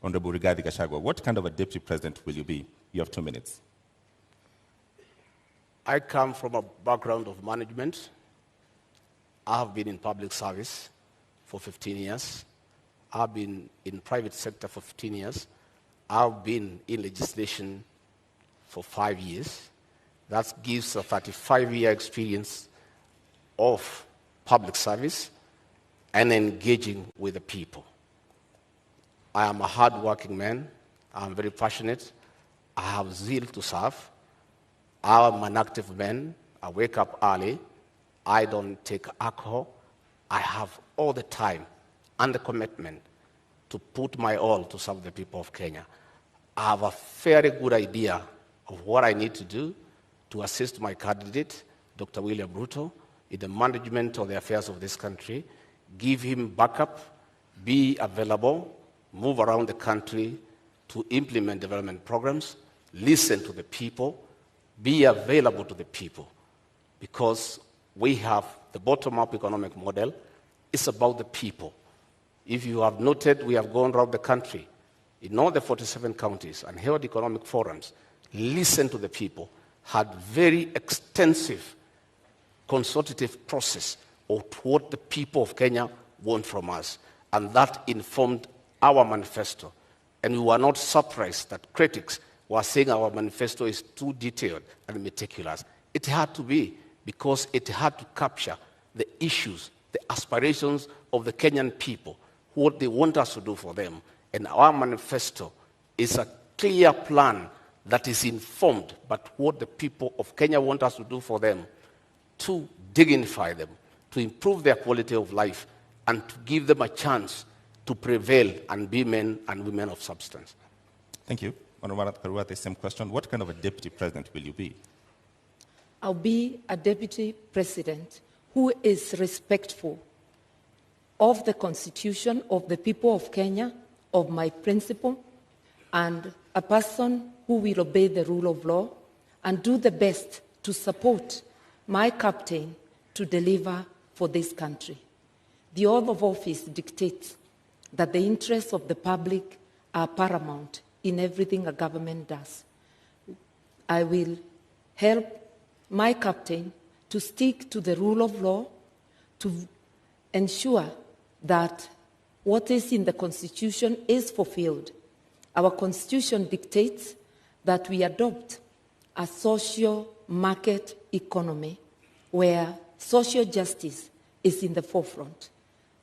Honorable Rigathi Gachagua, what kind of a deputy president will you be? You have 2 minutes. I come from a background of management. I have been in public service for 15 years. I've been in private sector for 15 years. I've been in legislation for 5 years. That gives a 35-year experience of public service and engaging with the people. I am a hard-working man. I'm very passionate. I have zeal to serve. I'm an active man. I wake up early. I don't take alcohol. I have all the time and the commitment to put my all to serve the people of Kenya. I have a very good idea of what I need to do to assist my candidate, Dr. William Ruto, in the management of the affairs of this country, give him backup, be available, move around the country to implement development programs, listen to the people, be available to the people, because we have the bottom-up economic model. It's about the people. If you have noted, we have gone around the country in all the 47 counties and held economic forums, listened to the people, had very extensive consultative process of what the people of Kenya want from us. And that informed our manifesto. And we were not surprised that critics were saying our manifesto is too detailed and meticulous. It had to be, because it had to capture the issues, the aspirations of the Kenyan people, what they want us to do for them. And our manifesto is a clear plan that is informed by what the people of Kenya want us to do for them, to dignify them, to improve their quality of life, and to give them a chance to prevail and be men and women of substance. Thank you. Honorable Karua, the same question. What kind of a deputy president will you be? I'll be a deputy president who is respectful of the Constitution, of the people of Kenya, of my principle, and a person who will obey the rule of law and do the best to support my captain to deliver for this country. The oath of office dictates that the interests of the public are paramount in everything a government does. I will help my captain to stick to the rule of law, to ensure that what is in the Constitution is fulfilled. Our Constitution dictates that we adopt a social market economy where social justice is in the forefront.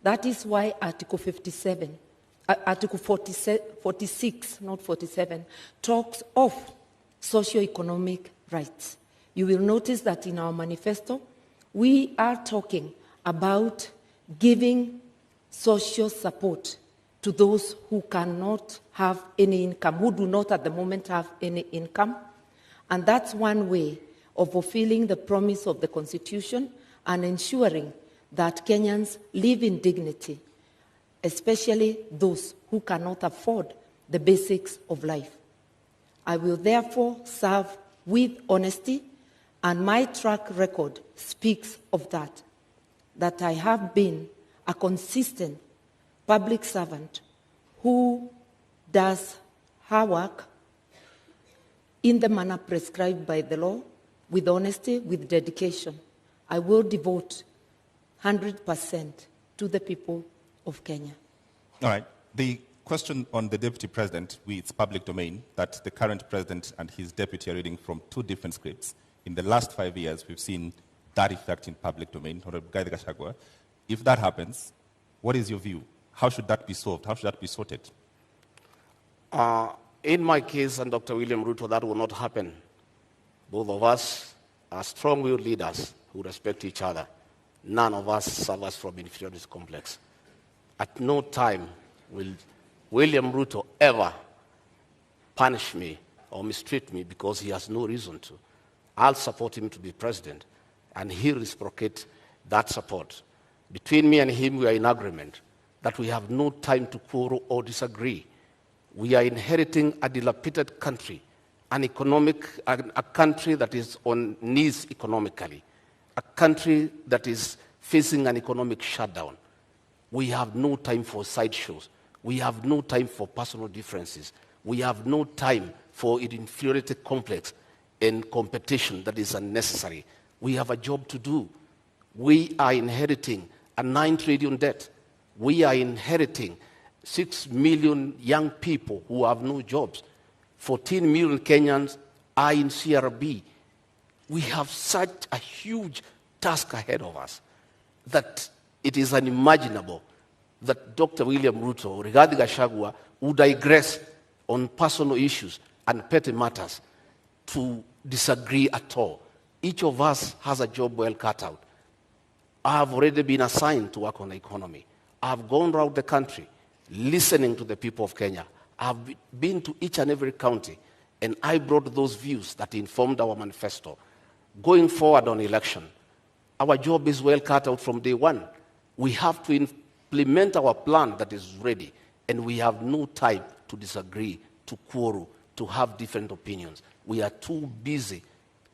That is why Article 46, not 47, talks of socio-economic rights. You will notice that in our manifesto, we are talking about giving social support to those who cannot have any income, who do not at the moment have any income. And that's one way of fulfilling the promise of the Constitution and ensuring that Kenyans live in dignity, especially those who cannot afford the basics of life. I will therefore serve with honesty, and my track record speaks of that I have been a consistent public servant who does her work in the manner prescribed by the law, with honesty, with dedication. I will devote 100% to the people of Kenya. All right. The question on the deputy president, it's public domain, that the current president and his deputy are reading from two different scripts. In the last 5 years, we've seen that effect in public domain. Honorable Rigathi Gachagua, if that happens, what is your view? How should that be solved? How should that be sorted? In my case and Dr. William Ruto, that will not happen. Both of us are strong-willed leaders who respect each other. None of us suffers from inferiority complex. At no time will William Ruto ever punish me or mistreat me because he has no reason to. I'll support him to be president, and he'll reciprocate that support. Between me and him, we are in agreement that we have no time to quarrel or disagree. We are inheriting a dilapidated country, a country that is on knees economically, a country that is facing an economic shutdown. We have no time for sideshows. We have no time for personal differences. We have no time for an inferiority complex and competition that is unnecessary. We have a job to do. We are inheriting a 9 trillion debt. We are inheriting 6 million young people who have no jobs. 14 million Kenyans are in CRB. We have such a huge task ahead of us that it is unimaginable that Dr. William Ruto, Rigathi Gachagua, would digress on personal issues and petty matters to disagree at all. Each of us has a job well cut out. I have already been assigned to work on the economy. I have gone around the country listening to the people of Kenya. I have been to each and every county, and I brought those views that informed our manifesto. Going forward on election, our job is well cut out from day one. We have to implement our plan that is ready, and we have no time to disagree, to quarrel, to have different opinions. We are too busy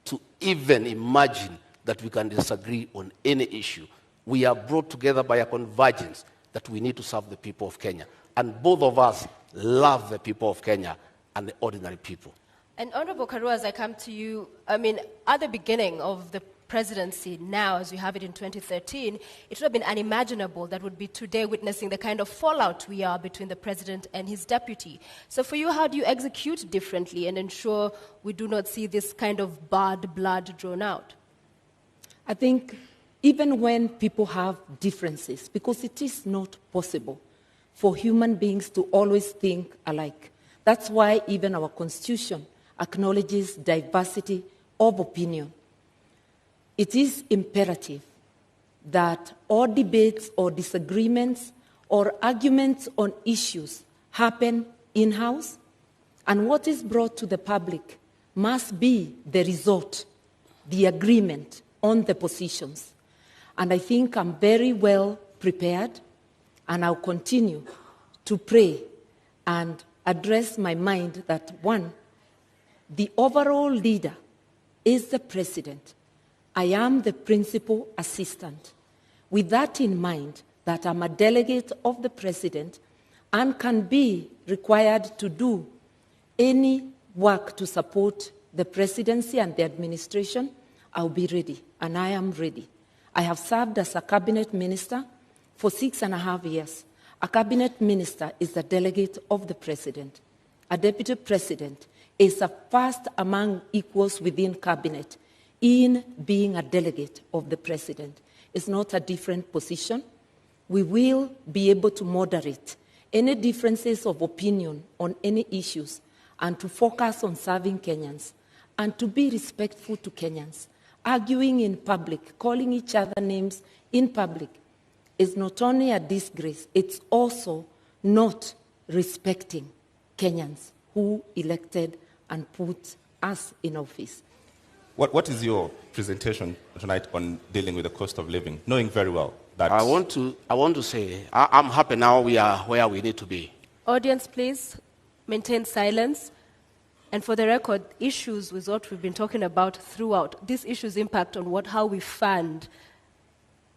to even imagine that we can disagree on any issue. We are brought together by a convergence that we need to serve the people of Kenya. And both of us love the people of Kenya and the ordinary people. And Honorable Karua, as I come to you, at the beginning of the presidency now, as we have it in 2013, it would have been unimaginable that would be today witnessing the kind of fallout we are between the president and his deputy. So for you, how do you execute differently and ensure we do not see this kind of bad blood drawn out? I think even when people have differences, because it is not possible for human beings to always think alike. That's why even our Constitution acknowledges diversity of opinion. It is imperative that all debates or disagreements or arguments on issues happen in-house, and what is brought to the public must be the result, the agreement on the positions. And I think I'm very well prepared, and I'll continue to pray and address my mind that, one, the overall leader is the president. I am the principal assistant. With that in mind, that I'm a delegate of the president and can be required to do any work to support the presidency and the administration, I'll be ready, and I am ready. I have served as a cabinet minister for 6.5 years. A cabinet minister is the delegate of the president. A deputy president is a first among equals within cabinet in being a delegate of the president. It's not a different position. We will be able to moderate any differences of opinion on any issues and to focus on serving Kenyans and to be respectful to Kenyans. Arguing in public, calling each other names in public is not only a disgrace, it's also not respecting Kenyans who elected and put us in office. What is your presentation tonight on dealing with the cost of living, knowing very well that... I want to say, I'm happy now we are where we need to be. Audience, please maintain silence. And for the record, issues with what we've been talking about throughout, these issues impact on how we fund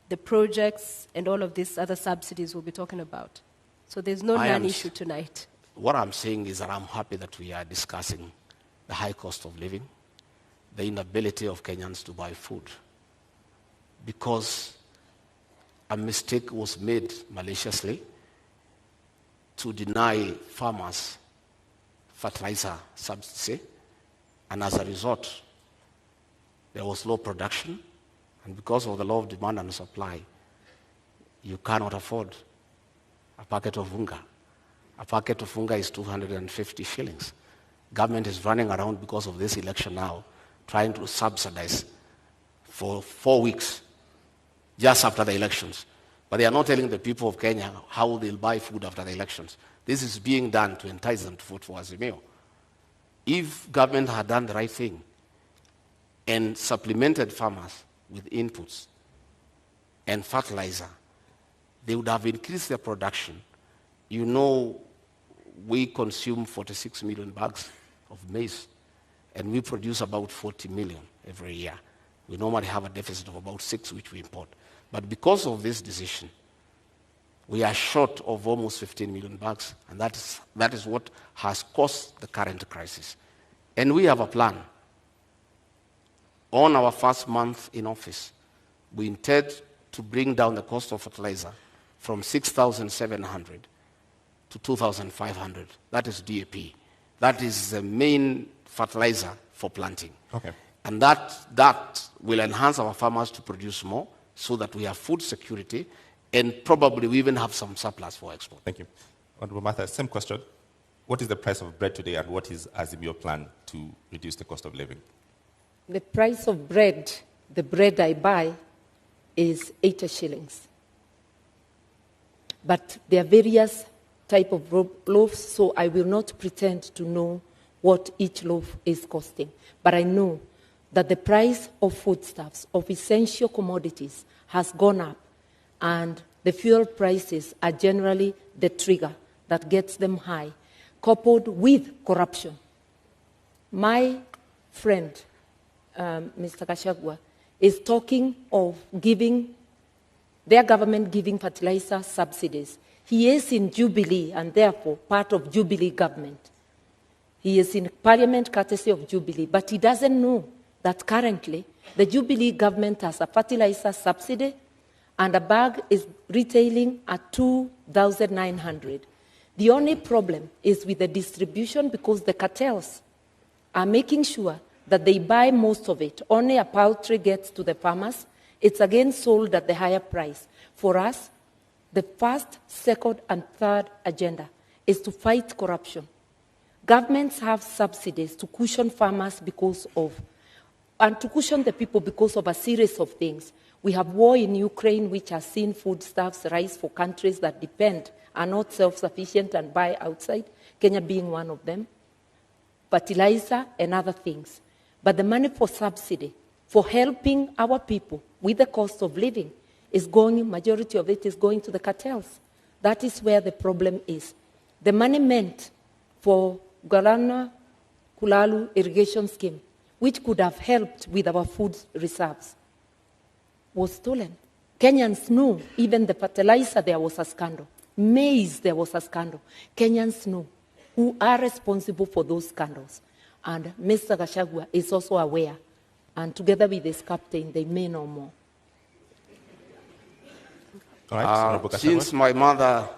the projects and all of these other subsidies we'll be talking about. So there's no non-issue tonight. What I'm saying is that I'm happy that we are discussing the high cost of living, the inability of Kenyans to buy food, because a mistake was made maliciously to deny farmers fertilizer subsidy, and as a result, there was low production, and because of the law of demand and supply, you cannot afford a packet of unga. A packet of unga is 250 shillings. Government is running around because of this election now, trying to subsidize for 4 weeks, just after the elections. But they are not telling the people of Kenya how they'll buy food after the elections. This is being done to entice them to vote for Azimio. If government had done the right thing and supplemented farmers with inputs and fertilizer, they would have increased their production. You know, we consume 46 million bags of maize, and we produce about 40 million every year. We normally have a deficit of about 6, which we import. But because of this decision, We are short of almost 15 million bags, and that is what has caused the current crisis. And we have a plan. On our first month in office, we intend to bring down the cost of fertilizer from 6,700 to 2,500. That is DAP. That is the main fertilizer for planting. Okay. And that will enhance our farmers to produce more so that we have food security, and probably we even have some surplus for export. Thank you. Honorable Martha, same question. What is the price of bread today, and what is Azimio plan to reduce the cost of living? The price of bread, the bread I buy, is 80 shillings. But there are various types of loaves, so I will not pretend to know what each loaf is costing. But I know that the price of foodstuffs, of essential commodities, has gone up, and the fuel prices are generally the trigger that gets them high, coupled with corruption. My friend, Mr. Gachagua, is talking of their government giving fertilizer subsidies. He is in Jubilee and therefore part of Jubilee government. He is in Parliament courtesy of Jubilee, but he doesn't know that currently the Jubilee government has a fertilizer subsidy and a bag is retailing at 2,900. The only problem is with the distribution, because the cartels are making sure that they buy most of it. Only a paltry gets to the farmers. It's again sold at the higher price. For us, the first, second, and third agenda is to fight corruption. Governments have subsidies to cushion farmers and to cushion the people because of a series of things. We have war in Ukraine, which has seen foodstuffs rise for countries that are not self-sufficient and buy outside, Kenya being one of them, fertilizer and other things. But the money for subsidy, for helping our people with the cost of living, majority of it is going to the cartels. That is where the problem is. The money meant for Galana Kulalu irrigation scheme, which could have helped with our food reserves, was stolen. Kenyans know even the fertilizer, there was a scandal. Maize, there was a scandal. Kenyans know who are responsible for those scandals. And Mr. Gachagua is also aware. And together with his captain, they may know more. All right, since mother,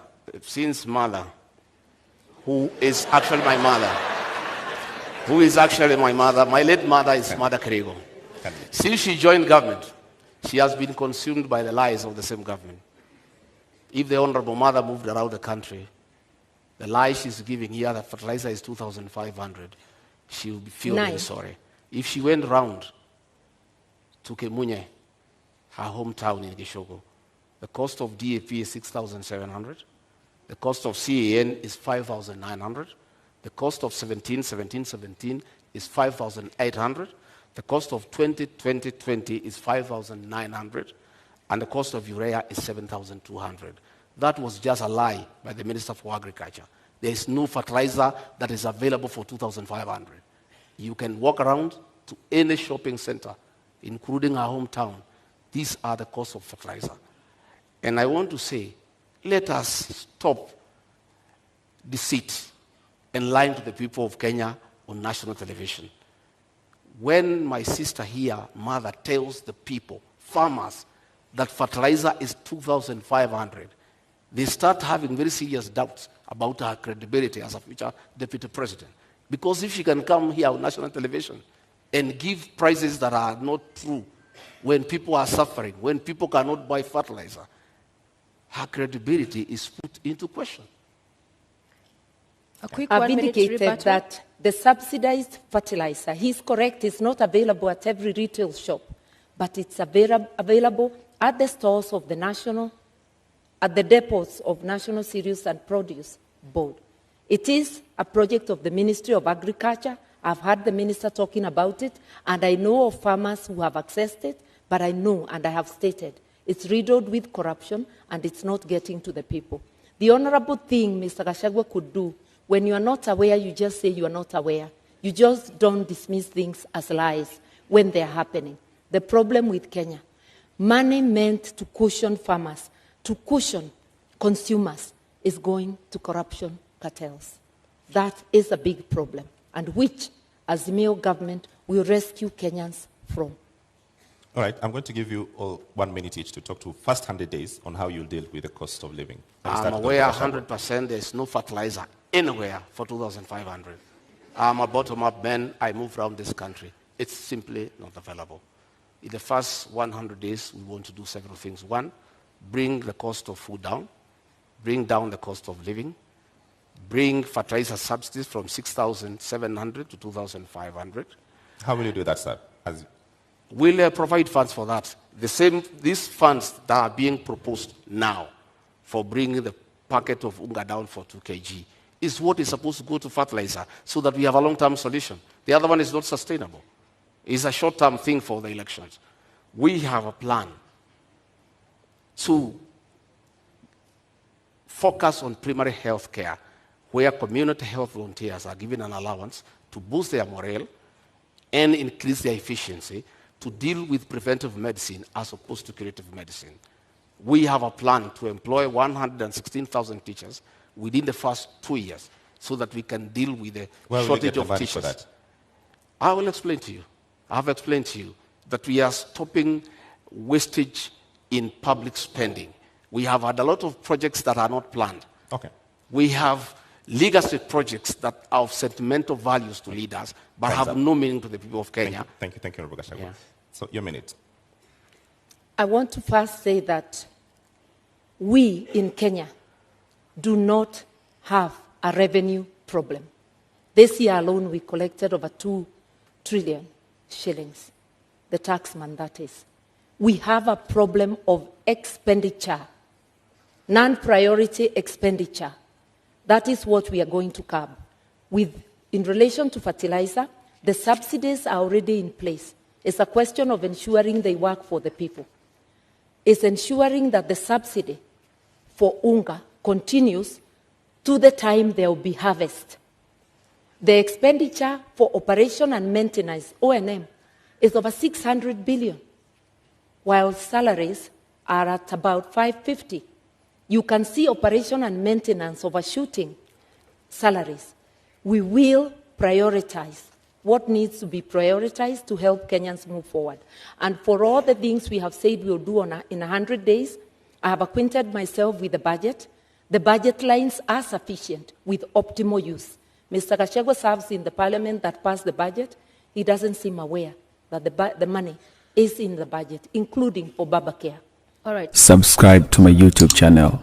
who is actually my mother, my late mother is Mother Karigo. Since she joined government, she has been consumed by the lies of the same government. If the Honorable Mother moved around the country, the lie she's giving here, that fertilizer is 2,500, she will feel very sorry. If she went round to Kemunye, her hometown in Gishogo, the cost of DAP is 6,700. The cost of CAN is 5,900. The cost of 17 is 5,800. The cost of 20 is 5,900. And the cost of urea is 7,200. That was just a lie by the Minister for Agriculture. There is no fertilizer that is available for 2,500. You can walk around to any shopping center, including our hometown. These are the costs of fertilizer. And I want to say, let us stop deceit and lying to the people of Kenya on national television. When my sister here, Mother, tells the people, farmers, that fertilizer is 2,500, they start having very serious doubts about her credibility as a future deputy president. Because if she can come here on national television and give prices that are not true, when people are suffering, when people cannot buy fertilizer, her credibility is put into question. A quick I've 1 minute indicated rebuttal. that the subsidized fertilizer, he's correct, is not available at every retail shop, but it's available at the stores of at the depots of National Cereals and Produce Board. It is a project of the Ministry of Agriculture. I've heard the minister talking about it, and I know of farmers who have accessed it, but I know, and I have stated, it's riddled with corruption, and it's not getting to the people. The honorable thing Mr. Gachagua could do, when you are not aware, you just say you are not aware. You just don't dismiss things as lies when they're happening. The problem with Kenya, money meant to cushion farmers, to cushion consumers is going to corruption cartels. That is a big problem, and which, as the Mayo government, will rescue Kenyans from. All right, I'm going to give you all 1 minute each to talk to first 100 days on how you'll deal with the cost of living. I'm aware 100% there's no fertilizer anywhere for 2,500. I'm a bottom-up man. I move around this country. It's simply not available. In the first 100 days, we want to do several things. One, bring the cost of food down, bring down the cost of living, bring fertilizer subsidies from 6,700 to 2,500. How will you do that, sir? We'll provide funds for that. These funds that are being proposed now for bringing the packet of unga down for 2 kg is what is supposed to go to fertilizer so that we have a long-term solution. The other one is not sustainable. It's a short-term thing for the elections. We have a plan to focus on primary health care, where community health volunteers are given an allowance to boost their morale and increase their efficiency to deal with preventive medicine as opposed to curative medicine. We have a plan to employ 116,000 teachers within the first 2 years so that we can deal with the shortage of teachers. For that? I will explain to you. I have explained to you that we are stopping wastage in public spending. We have had a lot of projects that are not planned. Okay. We have legacy projects that are of sentimental values to leaders, but have no meaning to the people of Kenya. Thank you, Honorable Gachagua. Yeah. So, your minute. I want to first say that we in Kenya do not have a revenue problem. This year alone, we collected over 2 trillion shillings, the taxman that is. We have a problem of expenditure, non-priority expenditure. That is what we are going to curb. In relation to fertilizer, the subsidies are already in place. It's a question of ensuring they work for the people. It's ensuring that the subsidy for unga continues to the time there will be harvest. The expenditure for operation and maintenance, O&M, is over 600 billion, while salaries are at about 550. You can see operation and maintenance overshooting salaries. We will prioritize what needs to be prioritized to help Kenyans move forward. And for all the things we have said we'll do in 100 days, I have acquainted myself with the budget. The budget lines are sufficient with optimal use. Mr. Gachagua serves in the parliament that passed the budget. He doesn't seem aware that the money is in the budget, including for Baba Care. All right. Subscribe to my YouTube channel.